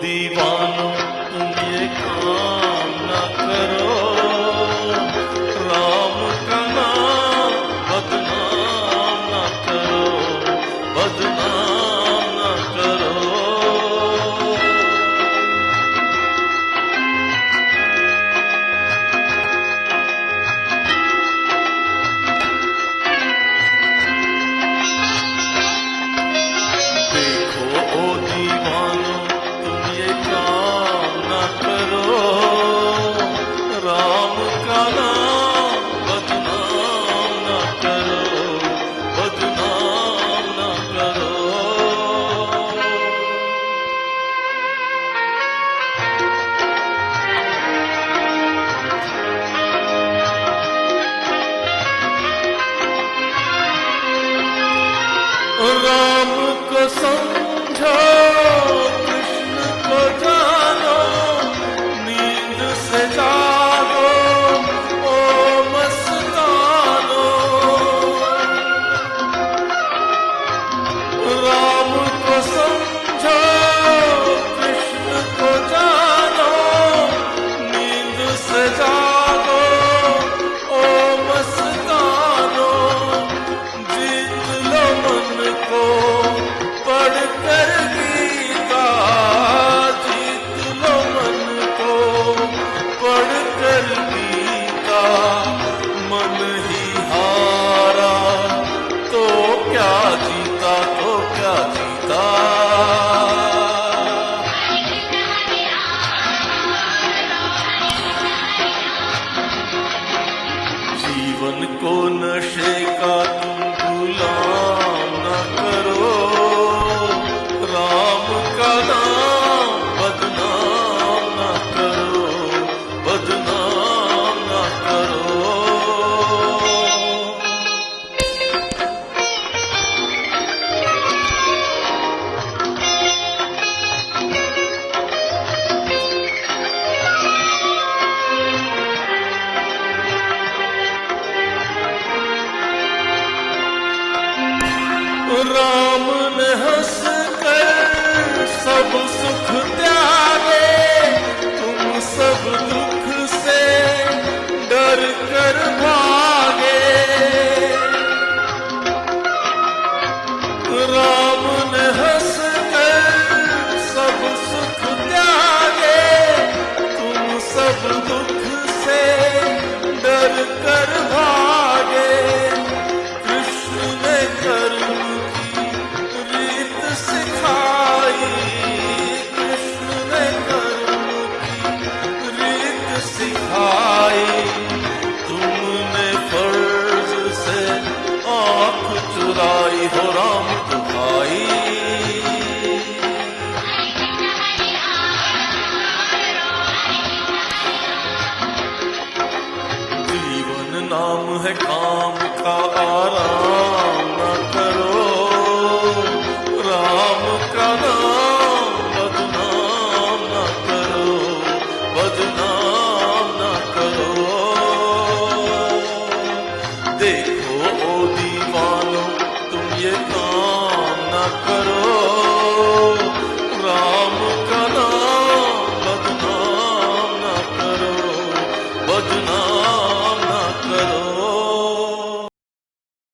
दीवानों तुम ये काम ना करो, राम का नाम बदनाम ना करो, बदनाम ना करो। देखो ओ दीवानों तुम ये काम ना करो, राम का नाम बदनाम ना करो, बदनाम ना करो। राम को समझो, कृष्ण को जानो, नींद से जागो ओ मस्तानो। राम को समझो, कृष्ण को जानो, नींद से जागो ओ मस्तानो। जीत लो मन को पढ़कर गीता, जीत लो मन को पढ़कर गीता। मन ही हारा तो क्या जीता, तो क्या जीता। जीवन को नशे का तुम गुलाम न करो, राम का नाम बदनाम न करो, बदनाम न करो। राम ने हंस कर सब सुख त्याग